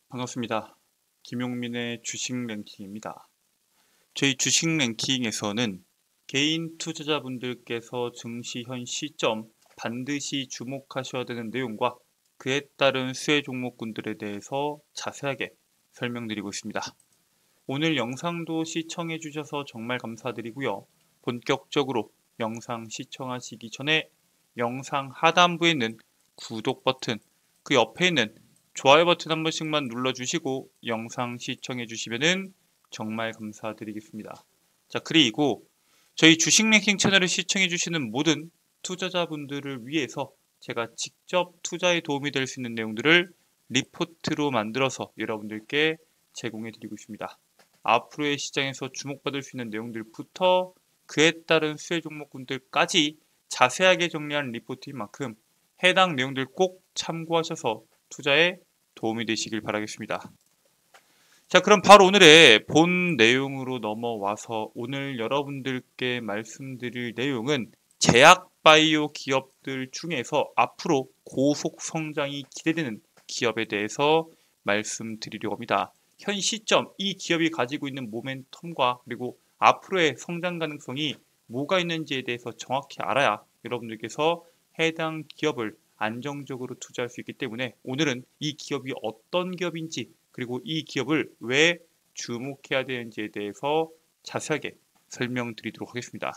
반갑습니다. 김용민의 주식 랭킹입니다. 저희 주식 랭킹에서는 개인 투자자분들께서 증시 현 시점 반드시 주목하셔야 되는 내용과 그에 따른 수혜 종목군들에 대해서 자세하게 설명드리고 있습니다. 오늘 영상도 시청해 주셔서 정말 감사드리고요. 본격적으로 영상 시청하시기 전에 영상 하단부에 있는 구독 버튼, 그 옆에 있는 좋아요 버튼 한 번씩만 눌러주시고 영상 시청해 주시면 정말 감사드리겠습니다. 자, 그리고 저희 주식 랭킹 채널을 시청해 주시는 모든 투자자분들을 위해서 제가 직접 투자에 도움이 될 수 있는 내용들을 리포트로 만들어서 여러분들께 제공해 드리고 있습니다. 앞으로의 시장에서 주목받을 수 있는 내용들부터 그에 따른 수혜 종목군들까지 자세하게 정리한 리포트인 만큼 해당 내용들 꼭 참고하셔서 투자에 도움이 되시길 바라겠습니다. 자, 그럼 바로 오늘의 본 내용으로 넘어와서 오늘 여러분들께 말씀드릴 내용은 제약바이오 기업들 중에서 앞으로 고속 성장이 기대되는 기업에 대해서 말씀드리려고 합니다. 현 시점 이 기업이 가지고 있는 모멘텀과 그리고 앞으로의 성장 가능성이 뭐가 있는지에 대해서 정확히 알아야 여러분들께서 해당 기업을 안정적으로 투자할 수 있기 때문에 오늘은 이 기업이 어떤 기업인지 그리고 이 기업을 왜 주목해야 되는지에 대해서 자세하게 설명드리도록 하겠습니다.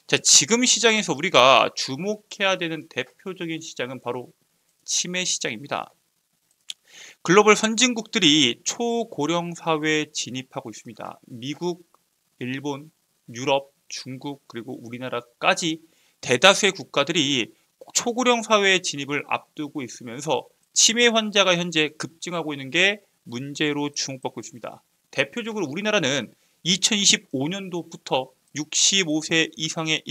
자, 지금 시장에서 우리가 주목해야 되는 대표적인 시장은 바로 치매 시장입니다. 글로벌 선진국들이 초고령 사회에 진입하고 있습니다. 미국, 일본, 유럽, 중국 그리고 우리나라까지 대다수의 국가들이 초고령 사회의 진입을 앞두고 있으면서 치매 환자가 현재 급증하고 있는 게 문제로 주목받고 있습니다. 대표적으로 우리나라는 2025년도부터 65세 이상의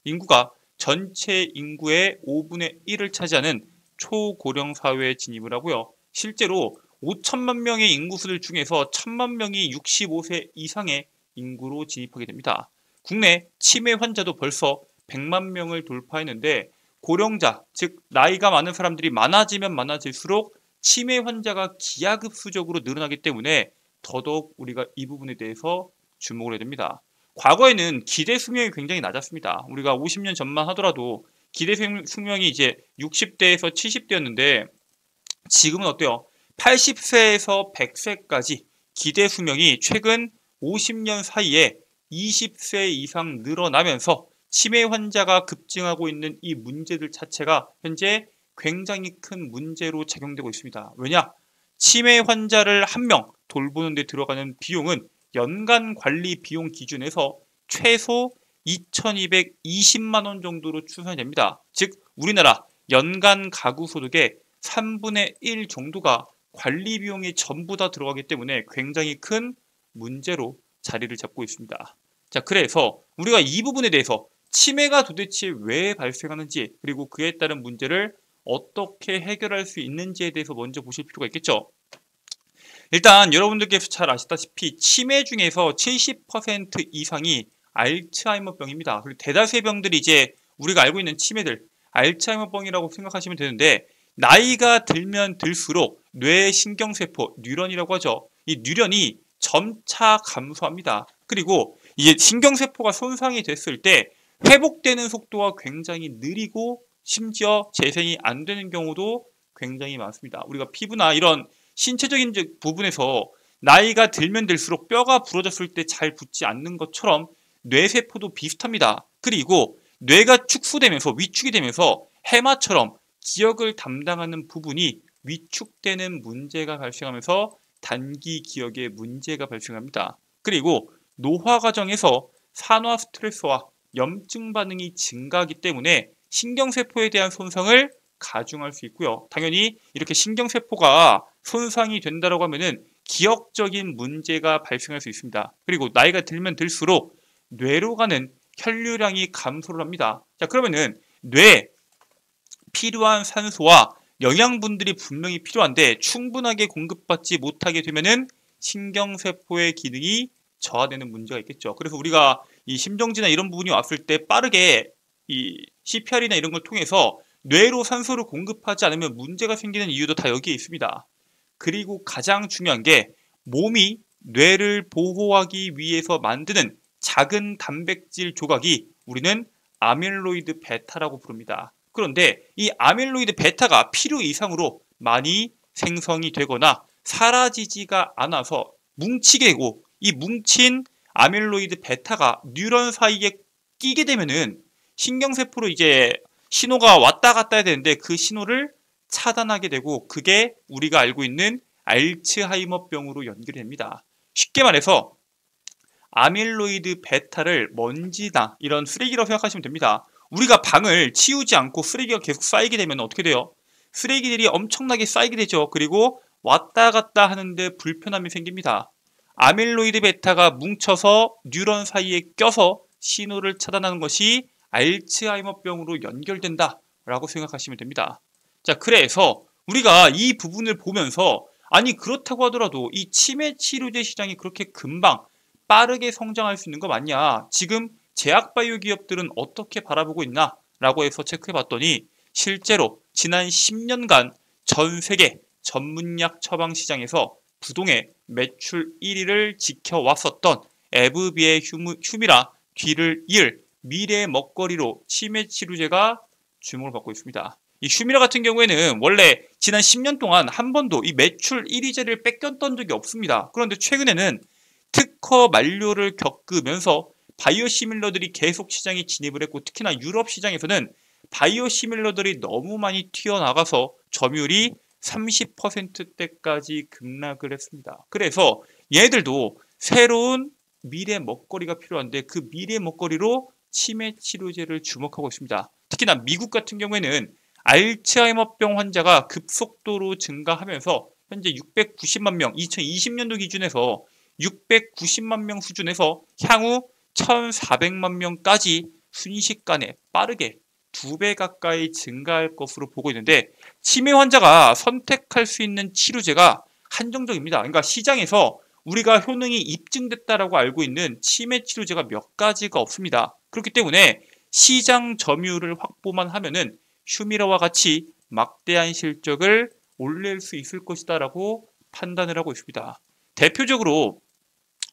인구가 전체 인구의 5분의 1을 차지하는 초고령 사회에 진입을 하고요. 실제로 5천만 명의 인구수들 중에서 1천만 명이 65세 이상의 인구로 진입하게 됩니다. 국내 치매 환자도 벌써 100만 명을 돌파했는데 고령자, 즉 나이가 많은 사람들이 많아지면 많아질수록 치매 환자가 기하급수적으로 늘어나기 때문에 더더욱 우리가 이 부분에 대해서 주목을 해야 됩니다. 과거에는 기대 수명이 굉장히 낮았습니다. 우리가 50년 전만 하더라도 기대 수명이 이제 60대에서 70대였는데 지금은 어때요? 80세에서 100세까지 기대 수명이 최근 50년 사이에 20세 이상 늘어나면서 치매 환자가 급증하고 있는 이 문제들 자체가 현재 굉장히 큰 문제로 작용되고 있습니다. 왜냐? 치매 환자를 한 명 돌보는 데 들어가는 비용은 연간 관리 비용 기준에서 최소 2,220만 원 정도로 추산이 됩니다. 즉 우리나라 연간 가구 소득의 3분의 1 정도가 관리 비용이 전부 다 들어가기 때문에 굉장히 큰 문제로 자리를 잡고 있습니다. 자, 그래서 우리가 이 부분에 대해서 치매가 도대체 왜 발생하는지 그리고 그에 따른 문제를 어떻게 해결할 수 있는지에 대해서 먼저 보실 필요가 있겠죠. 일단 여러분들께서 잘 아시다시피 치매 중에서 70% 이상이 알츠하이머병입니다. 그리고 대다수의 병들이 이제 우리가 알고 있는 치매들 알츠하이머병이라고 생각하시면 되는데 나이가 들면 들수록 뇌 신경세포 뉴런이라고 하죠. 이 뉴런이 점차 감소합니다. 그리고 이제 신경세포가 손상이 됐을 때 회복되는 속도가 굉장히 느리고 심지어 재생이 안 되는 경우도 굉장히 많습니다. 우리가 피부나 이런 신체적인 부분에서 나이가 들면 들수록 뼈가 부러졌을 때 잘 붙지 않는 것처럼 뇌세포도 비슷합니다. 그리고 뇌가 축소되면서 위축이 되면서 해마처럼 기억을 담당하는 부분이 위축되는 문제가 발생하면서 단기 기억에 문제가 발생합니다. 그리고 노화 과정에서 산화 스트레스와 염증 반응이 증가하기 때문에 신경세포에 대한 손상을 가중할 수 있고요. 당연히 이렇게 신경세포가 손상이 된다고 하면은 기억적인 문제가 발생할 수 있습니다. 그리고 나이가 들면 들수록 뇌로 가는 혈류량이 감소를 합니다. 자, 그러면은 뇌에 필요한 산소와 영양분들이 분명히 필요한데 충분하게 공급받지 못하게 되면은 신경세포의 기능이 저하되는 문제가 있겠죠. 그래서 우리가 이 심정지나 이런 부분이 왔을 때 빠르게 이 CPR이나 이런 걸 통해서 뇌로 산소를 공급하지 않으면 문제가 생기는 이유도 다 여기에 있습니다. 그리고 가장 중요한 게 몸이 뇌를 보호하기 위해서 만드는 작은 단백질 조각이 우리는 아밀로이드 베타라고 부릅니다. 그런데 이 아밀로이드 베타가 필요 이상으로 많이 생성이 되거나 사라지지가 않아서 뭉치게 되고, 이 뭉친 아밀로이드 베타가 뉴런 사이에 끼게 되면은 신경세포로 이제 신호가 왔다 갔다 해야 되는데 그 신호를 차단하게 되고, 그게 우리가 알고 있는 알츠하이머병으로 연결됩니다. 쉽게 말해서 아밀로이드 베타를 먼지나 이런 쓰레기라고 생각하시면 됩니다. 우리가 방을 치우지 않고 쓰레기가 계속 쌓이게 되면 어떻게 돼요? 쓰레기들이 엄청나게 쌓이게 되죠. 그리고 왔다 갔다 하는데 불편함이 생깁니다. 아밀로이드 베타가 뭉쳐서 뉴런 사이에 껴서 신호를 차단하는 것이 알츠하이머병으로 연결된다라고 생각하시면 됩니다. 자, 그래서 우리가 이 부분을 보면서 아니 그렇다고 하더라도 이 치매 치료제 시장이 그렇게 금방 빠르게 성장할 수 있는 거 맞냐? 지금 제약바이오 기업들은 어떻게 바라보고 있나? 라고 해서 체크해 봤더니 실제로 지난 10년간 전 세계 전문약 처방 시장에서 부동의 매출 1위를 지켜왔었던 에브비의 휴미라 뒤를 이을 미래의 먹거리로 치매 치료제가 주목을 받고 있습니다. 이 휴미라 같은 경우에는 원래 지난 10년 동안 한 번도 이 매출 1위제를 뺏겼던 적이 없습니다. 그런데 최근에는 특허 만료를 겪으면서 바이오시밀러들이 계속 시장에 진입을 했고, 특히나 유럽 시장에서는 바이오시밀러들이 너무 많이 튀어나가서 점유율이 30%대까지 급락을 했습니다. 그래서 얘들도 새로운 미래 먹거리가 필요한데 그 미래 먹거리로 치매 치료제를 주목하고 있습니다. 특히나 미국 같은 경우에는 알츠하이머병 환자가 급속도로 증가하면서 현재 690만 명, 2020년도 기준에서 690만 명 수준에서 향후 1,400만 명까지 순식간에 빠르게 2배 가까이 증가할 것으로 보고 있는데, 치매 환자가 선택할 수 있는 치료제가 한정적입니다. 그러니까 시장에서 우리가 효능이 입증됐다라고 알고 있는 치매 치료제가 몇 가지가 없습니다. 그렇기 때문에 시장 점유율을 확보만 하면은 휴미라와 같이 막대한 실적을 올릴 수 있을 것이다라고 판단을 하고 있습니다. 대표적으로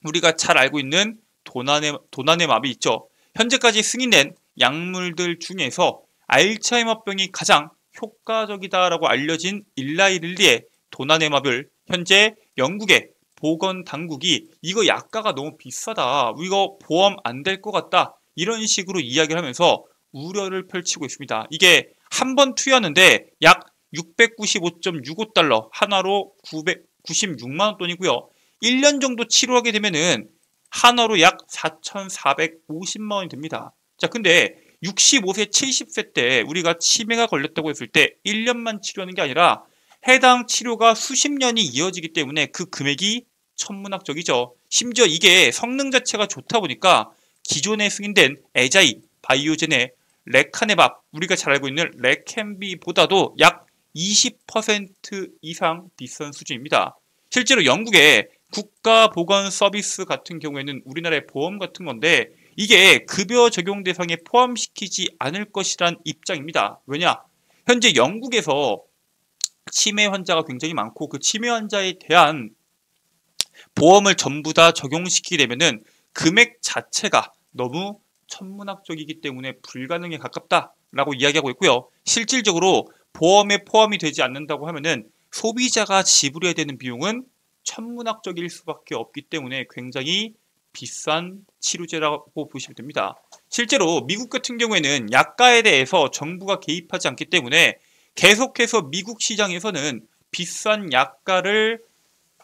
우리가 잘 알고 있는 도나네맙이 있죠. 현재까지 승인된 약물들 중에서 알츠하이머병이 가장 효과적이다라고 알려진 일라이릴리의 도나네맙을 현재 영국의 보건 당국이 이거 약가가 너무 비싸다, 이거 보험 안 될 것 같다, 이런 식으로 이야기를 하면서 우려를 펼치고 있습니다. 이게 한 번 투여하는데 약 695.65달러, 한화로 996만 원 돈이고요. 1년 정도 치료하게 되면은 한화로 약 4,450만 원이 됩니다. 자, 근데 65세, 70세 때 우리가 치매가 걸렸다고 했을 때 1년만 치료하는 게 아니라 해당 치료가 수십 년이 이어지기 때문에 그 금액이 천문학적이죠. 심지어 이게 성능 자체가 좋다 보니까 기존에 승인된 에자이, 바이오젠의 레카네밥, 우리가 잘 알고 있는 레캠비보다도 약 20% 이상 비싼 수준입니다. 실제로 영국의 국가보건서비스 같은 경우에는 우리나라의 보험 같은 건데 이게 급여 적용 대상에 포함시키지 않을 것이란 입장입니다. 왜냐? 현재 영국에서 치매 환자가 굉장히 많고 그 치매 환자에 대한 보험을 전부 다 적용시키게 되면은 금액 자체가 너무 천문학적이기 때문에 불가능에 가깝다라고 이야기하고 있고요. 실질적으로 보험에 포함이 되지 않는다고 하면은 소비자가 지불해야 되는 비용은 천문학적일 수밖에 없기 때문에 굉장히 비싼 치료제라고 보시면 됩니다. 실제로 미국 같은 경우에는 약가에 대해서 정부가 개입하지 않기 때문에 계속해서 미국 시장에서는 비싼 약가를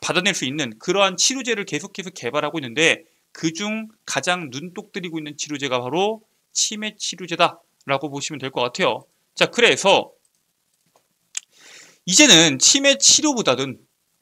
받아낼 수 있는 그러한 치료제를 계속해서 개발하고 있는데 그중 가장 눈독 들이고 있는 치료제가 바로 치매 치료제다라고 보시면 될 것 같아요. 자, 그래서 이제는 치매 치료보다는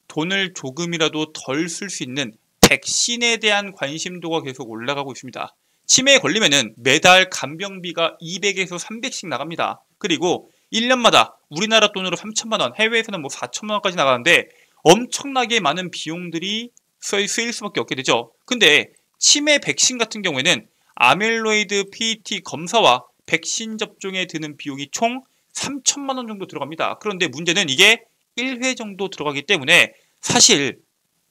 돈을 조금이라도 덜 쓸 수 있는 백신에 대한 관심도가 계속 올라가고 있습니다. 치매에 걸리면은 매달 간병비가 200에서 300씩 나갑니다. 그리고 1년마다 우리나라 돈으로 3천만 원, 해외에서는 뭐 4천만 원까지 나가는데 엄청나게 많은 비용들이 쓰일 수밖에 없게 되죠. 근데 치매 백신 같은 경우에는 아밀로이드 PET 검사와 백신 접종에 드는 비용이 총 3천만 원 정도 들어갑니다. 그런데 문제는 이게 1회 정도 들어가기 때문에 사실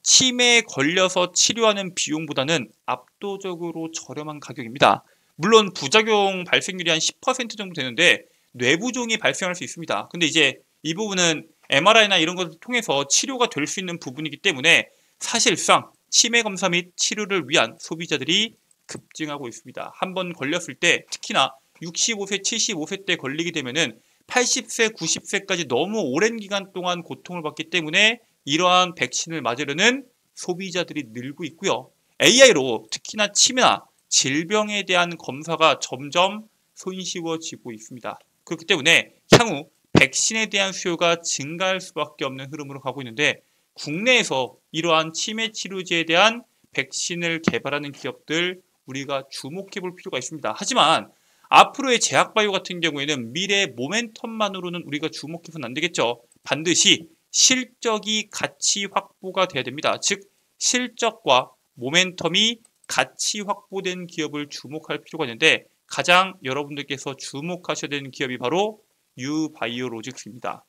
치매에 걸려서 치료하는 비용보다는 압도적으로 저렴한 가격입니다. 물론 부작용 발생률이 한 10% 정도 되는데 뇌부종이 발생할 수 있습니다. 근데 이제 이 부분은 MRI나 이런 것을 통해서 치료가 될 수 있는 부분이기 때문에 사실상 치매 검사 및 치료를 위한 소비자들이 급증하고 있습니다. 한번 걸렸을 때 특히나 65세, 75세 때 걸리게 되면은 80세, 90세까지 너무 오랜 기간 동안 고통을 받기 때문에 이러한 백신을 맞으려는 소비자들이 늘고 있고요. AI로 특히나 치매나 질병에 대한 검사가 점점 손쉬워지고 있습니다. 그렇기 때문에 향후 백신에 대한 수요가 증가할 수밖에 없는 흐름으로 가고 있는데 국내에서 이러한 치매 치료제에 대한 백신을 개발하는 기업들 우리가 주목해 볼 필요가 있습니다. 하지만 앞으로의 제약바이오 같은 경우에는 미래의 모멘텀만으로는 우리가 주목해서는 안 되겠죠. 반드시 실적이 같이 확보가 돼야 됩니다. 즉 실적과 모멘텀이 같이 확보된 기업을 주목할 필요가 있는데 가장 여러분들께서 주목하셔야 되는 기업이 바로 유바이오로직스입니다.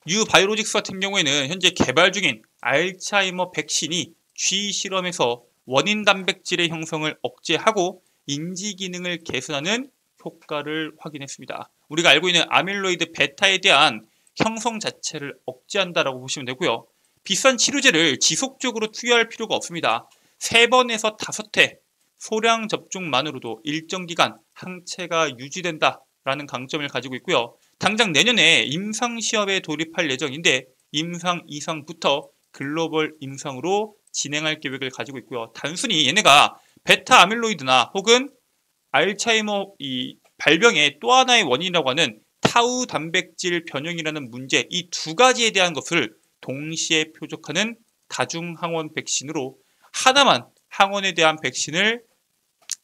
유바이오로직스 같은 경우에는 현재 개발 중인 알츠하이머 백신이 쥐 실험에서 원인 단백질의 형성을 억제하고 인지 기능을 개선하는 효과를 확인했습니다. 우리가 알고 있는 아밀로이드 베타에 대한 형성 자체를 억제한다라고 보시면 되고요. 비싼 치료제를 지속적으로 투여할 필요가 없습니다. 3번에서 5회 소량 접종만으로도 일정 기간 항체가 유지된다라는 강점을 가지고 있고요. 당장 내년에 임상 시험에 돌입할 예정인데 임상 이상부터 글로벌 임상으로 진행할 계획을 가지고 있고요. 단순히 얘네가 베타 아밀로이드나 혹은 알츠하이머 이 발병의 또 하나의 원인이라고 하는 타우 단백질 변형이라는 문제 이 두 가지에 대한 것을 동시에 표적하는 다중항원 백신으로 하나만 항원에 대한 백신을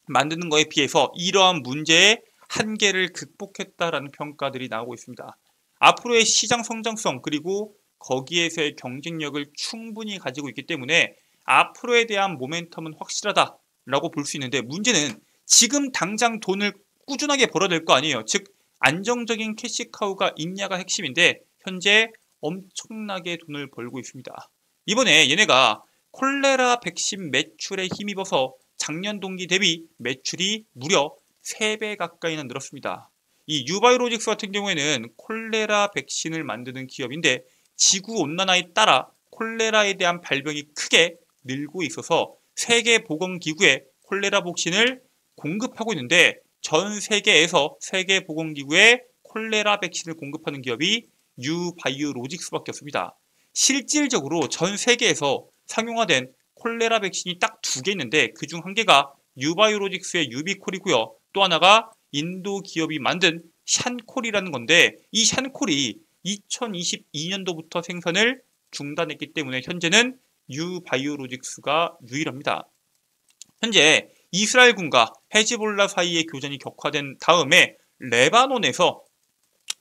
만드는 것에 비해서 이러한 문제의 한계를 극복했다라는 평가들이 나오고 있습니다. 앞으로의 시장 성장성 그리고 거기에서의 경쟁력을 충분히 가지고 있기 때문에 앞으로에 대한 모멘텀은 확실하다라고 볼 수 있는데 문제는 지금 당장 돈을 꾸준하게 벌어야 될 거 아니에요. 즉 안정적인 캐시카우가 있냐가 핵심인데 현재 엄청나게 돈을 벌고 있습니다. 이번에 얘네가 콜레라 백신 매출에 힘입어서 작년 동기 대비 매출이 무려 3배 가까이나 늘었습니다. 이 유바이오로직스 같은 경우에는 콜레라 백신을 만드는 기업인데 지구온난화에 따라 콜레라에 대한 발병이 크게 늘고 있어서 세계보건기구에 콜레라 백신을 공급하고 있는데 전 세계에서 세계보건기구에 콜레라 백신을 공급하는 기업이 유바이오로직스밖에 없습니다. 실질적으로 전 세계에서 상용화된 콜레라 백신이 딱 2개 있는데 그중 한 개가 유바이오로직스의 유비콜이고요. 또 하나가 인도 기업이 만든 샨콜이라는 건데 이 샨콜이 2022년도부터 생산을 중단했기 때문에 현재는 유바이오로직스가 유일합니다. 현재 이스라엘군과 헤즈볼라 사이의 교전이 격화된 다음에 레바논에서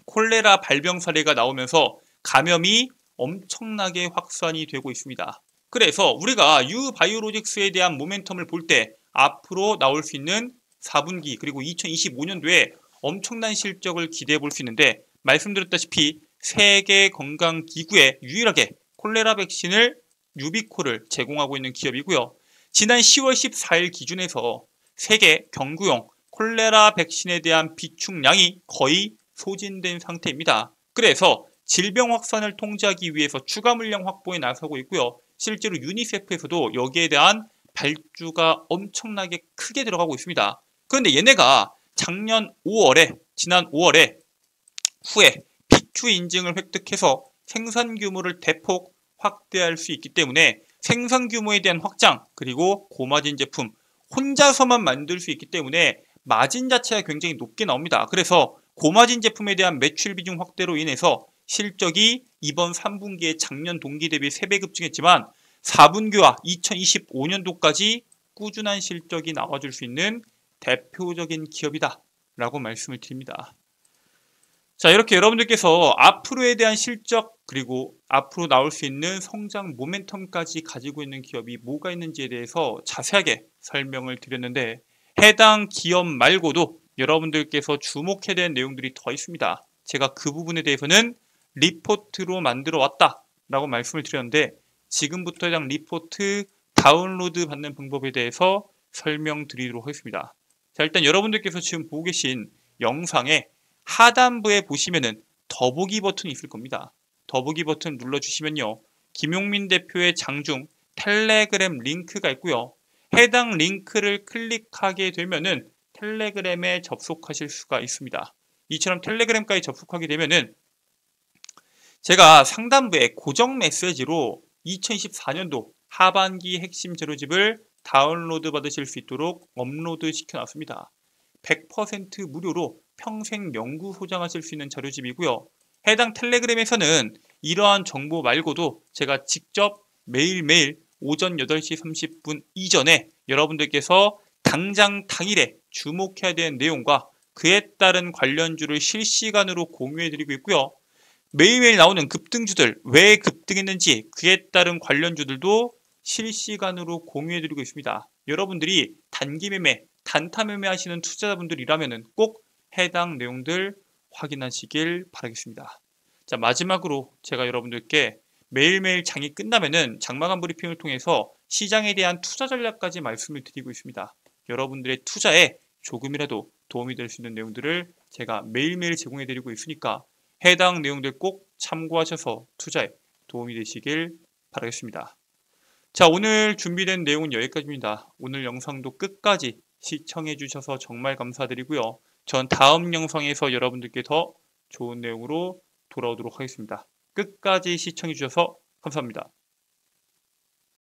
콜레라 발병 사례가 나오면서 감염이 엄청나게 확산이 되고 있습니다. 그래서 우리가 유바이오로직스에 대한 모멘텀을 볼 때 앞으로 나올 수 있는 4분기 그리고 2025년도에 엄청난 실적을 기대해 볼 수 있는데 말씀드렸다시피 세계건강기구에 유일하게 콜레라 백신을 유비콜을 제공하고 있는 기업이고요. 지난 10월 14일 기준에서 세계 경구용 콜레라 백신에 대한 비축량이 거의 소진된 상태입니다. 그래서 질병 확산을 통제하기 위해서 추가 물량 확보에 나서고 있고요. 실제로 유니세프에서도 여기에 대한 발주가 엄청나게 크게 들어가고 있습니다. 그런데 얘네가 지난 5월에 후에 BQ 인증을 획득해서 생산 규모를 대폭 확대할 수 있기 때문에 생산 규모에 대한 확장 그리고 고마진 제품 혼자서만 만들 수 있기 때문에 마진 자체가 굉장히 높게 나옵니다. 그래서 고마진 제품에 대한 매출 비중 확대로 인해서 실적이 이번 3분기에 작년 동기 대비 3배 급증했지만 4분기와 2025년도까지 꾸준한 실적이 나와줄 수 있는 대표적인 기업이다 라고 말씀을 드립니다. 자, 이렇게 여러분들께서 앞으로에 대한 실적 그리고 앞으로 나올 수 있는 성장 모멘텀까지 가지고 있는 기업이 뭐가 있는지에 대해서 자세하게 설명을 드렸는데 해당 기업 말고도 여러분들께서 주목해야 되는 내용들이 더 있습니다. 제가 그 부분에 대해서는 리포트로 만들어 왔다 라고 말씀을 드렸는데, 지금부터 해당 리포트 다운로드 받는 방법에 대해서 설명드리도록 하겠습니다. 자, 일단 여러분들께서 지금 보고 계신 영상의 하단부에 보시면은 더보기 버튼이 있을 겁니다. 더보기 버튼 눌러주시면요, 김용민 대표의 장중 텔레그램 링크가 있고요. 해당 링크를 클릭하게 되면은 텔레그램에 접속하실 수가 있습니다. 이처럼 텔레그램까지 접속하게 되면은 제가 상단부에 고정 메시지로 2024년도 하반기 핵심 재료집을 다운로드 받으실 수 있도록 업로드 시켜놨습니다. 100% 무료로 평생 영구 소장하실 수 있는 자료집이고요. 해당 텔레그램에서는 이러한 정보 말고도 제가 직접 매일매일 오전 8시 30분 이전에 여러분들께서 당장 당일에 주목해야 되는 내용과 그에 따른 관련주를 실시간으로 공유해드리고 있고요. 매일매일 나오는 급등주들, 왜 급등했는지 그에 따른 관련주들도 실시간으로 공유해드리고 있습니다. 여러분들이 단기 매매, 단타 매매 하시는 투자자분들이라면 꼭 해당 내용들 확인하시길 바라겠습니다. 자, 마지막으로 제가 여러분들께 매일매일 장이 끝나면은 장마감 브리핑을 통해서 시장에 대한 투자 전략까지 말씀을 드리고 있습니다. 여러분들의 투자에 조금이라도 도움이 될 수 있는 내용들을 제가 매일매일 제공해 드리고 있으니까 해당 내용들 꼭 참고하셔서 투자에 도움이 되시길 바라겠습니다. 자, 오늘 준비된 내용은 여기까지입니다. 오늘 영상도 끝까지 시청해 주셔서 정말 감사드리고요. 전 다음 영상에서 여러분들께 더 좋은 내용으로 돌아오도록 하겠습니다. 끝까지 시청해 주셔서 감사합니다.